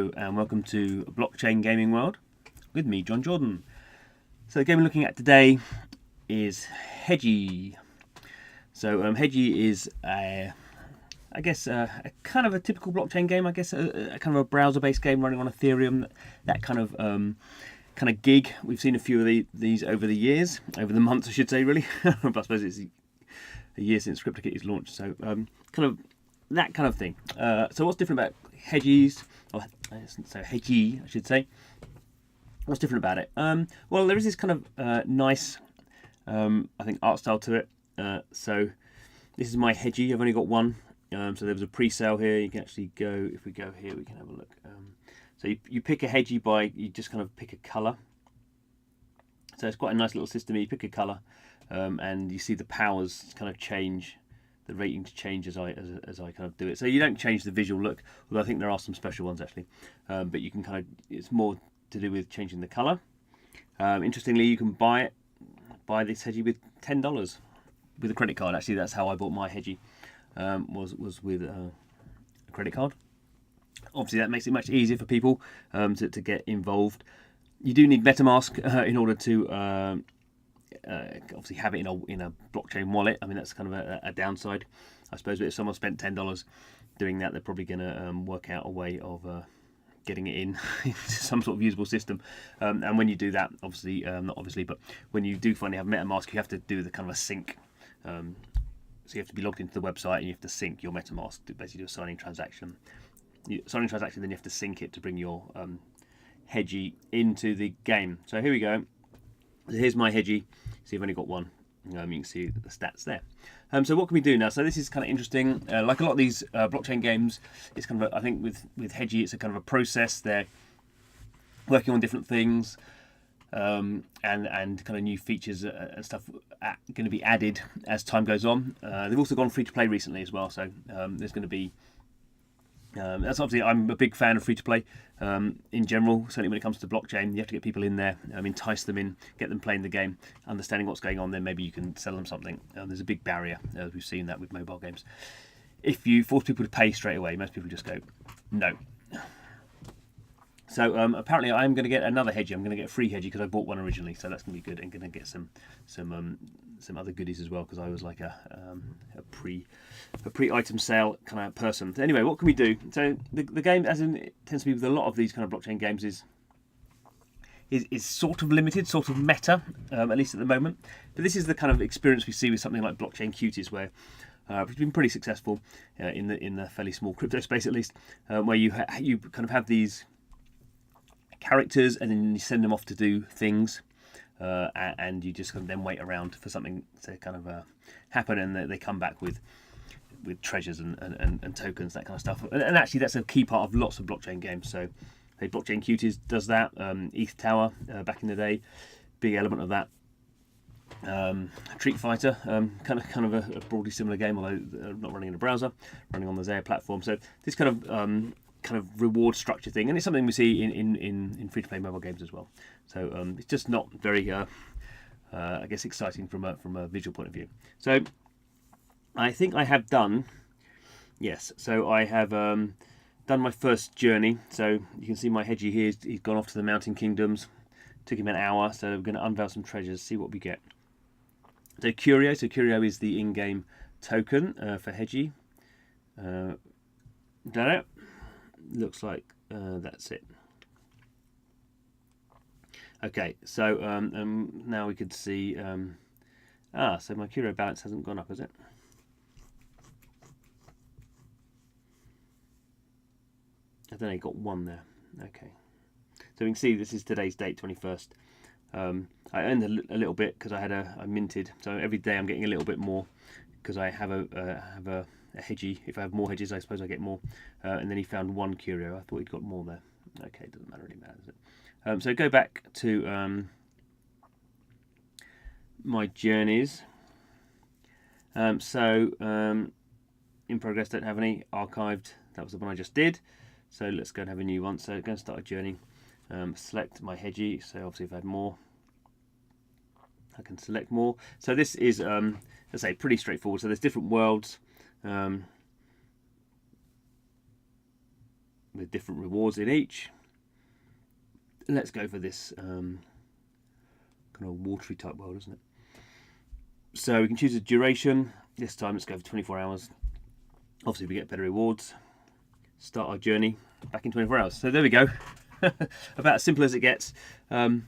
Hello and welcome to Blockchain Gaming World with me, John Jordan. So the game we're looking at today is Hedgie. So Hedgie is a kind of a typical blockchain game. I guess a kind of a browser-based game running on Ethereum. That kind of gig. We've seen a few of these over the years, over the months, I should say, really. But I suppose it's a year since CryptoKitties launched. So kind of that kind of thing. So what's different about Hedgies? Hedgie, I should say. What's different about it? Well, there is this kind of nice, I think, art style to it. So this is my Hedgie. I've only got one. So there was a pre-sale here. You can actually go. If we go here, we can have a look. So you pick a Hedgie by you just kind of pick a colour. So it's quite a nice little system. You pick a colour, and you see the powers kind of change. The ratings change as I kind of do it. So you don't change the visual look, although I think there are some special ones actually. But you can kind of, it's more to do with changing the colour. Interestingly, you can buy this Hedgie with $10 with a credit card. Actually, that's how I bought my Hedgie. Was with a credit card. Obviously, that makes it much easier for people to get involved. You do need MetaMask in order to obviously have it in a blockchain wallet. I mean, that's kind of a downside, I suppose. But if someone spent $10 doing that, they're probably going to work out a way of getting it into some sort of usable system. And when you do that, obviously, not obviously, but when you do finally have MetaMask, you have to do the kind of a sync. So you have to be logged into the website and you have to sync your MetaMask to basically do a signing transaction. Then you have to sync it to bring your Hedgie into the game. So here we go. So here's my Hedgie. See, I've only got one. You can see the stats there. So what can we do now? So this is kind of interesting. Like a lot of these blockchain games, it's kind of I think with Hedgie, it's a kind of a process. They're working on different things, and kind of new features and stuff going to be added as time goes on. They've also gone free to play recently as well. So there's going to be. That's obviously, I'm a big fan of free-to-play in general. Certainly when it comes to blockchain, you have to get people in there, entice them in, get them playing the game, understanding what's going on. Then maybe you can sell them something. There's a big barrier. We've seen that with mobile games. If you force people to pay straight away, most people just go, no. So apparently I'm going to get another Hedgie. I'm going to get a free Hedgie because I bought one originally. So that's going to be good. And going to get some other goodies as well because I was like a pre-item sale kind of person. So anyway, what can we do? So the game, as in it tends to be with a lot of these kind of blockchain games, is sort of limited, sort of meta, at least at the moment. But this is the kind of experience we see with something like Blockchain Cuties, where it's been pretty successful in the fairly small crypto space, at least, where you kind of have these characters and then you send them off to do things. And you just kind of then wait around for something to kind of happen, and they come back with treasures and tokens, that kind of stuff. And actually, that's a key part of lots of blockchain games. So, Blockchain Cuties does that. ETH Tower back in the day, big element of that. Treat Fighter, kind of a broadly similar game, although not running in a browser, running on the Zaire platform. So this kind of reward structure thing, and it's something we see in free-to-play mobile games as well. So it's just not very, I guess, exciting from a visual point of view. So I think I have done, yes. So I have done my first journey. So you can see my Hedgie here. He's gone off to the Mountain Kingdoms. Took him an hour. So we're going to unveil some treasures, see what we get. So Curio. So Curio is the in-game token for Hedgie. Done it. Looks like that's it. Okay, so now we could see. So my Curio balance hasn't gone up, has it? I don't know. Got one there. Okay, so we can see this is today's date, 21st. I earned a little bit because I minted. So every day I'm getting a little bit more because I have a Hedgie. If I have more Hedges, I suppose I get more. And then he found one Curio. I thought he'd got more there. Okay, it doesn't really matter, does it? So go back to my journeys. In progress, don't have any. Archived, that was the one I just did. So let's go and have a new one. So I'm going to start a journey. Select my Hedgie. So obviously if I had more, I can select more. So this is, let's say, pretty straightforward. So there's different worlds. with different rewards in each. Let's go for this kind of watery type world, isn't it? So we can choose a duration. This time let's go for 24 hours. Obviously we get better rewards. Start our journey back in 24 hours. So there we go. About as simple as it gets. But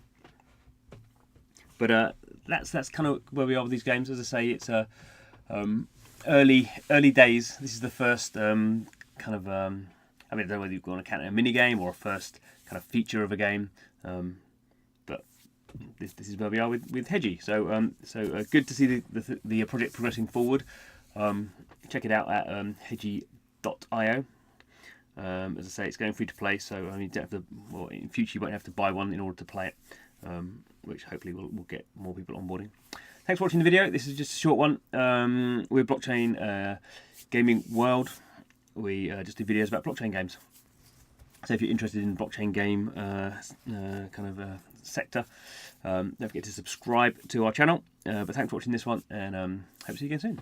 that's kind of where we are with these games. As I say, it's early days. This is the first kind of I mean, I don't know whether you want to count it a mini game or a first kind of feature of a game, but this is where we are with Hedgie. So good to see the project progressing forward. Check it out at hedgie.io. As I say, it's going free to play, so I mean, you don't have to, well, in future you won't have to buy one in order to play it, which hopefully will get more people onboarding. Thanks for watching the video. This is just a short one. We're Blockchain Gaming World. We just do videos about blockchain games. So if you're interested in blockchain game sector, don't forget to subscribe to our channel. But thanks for watching this one, and hope to see you again soon.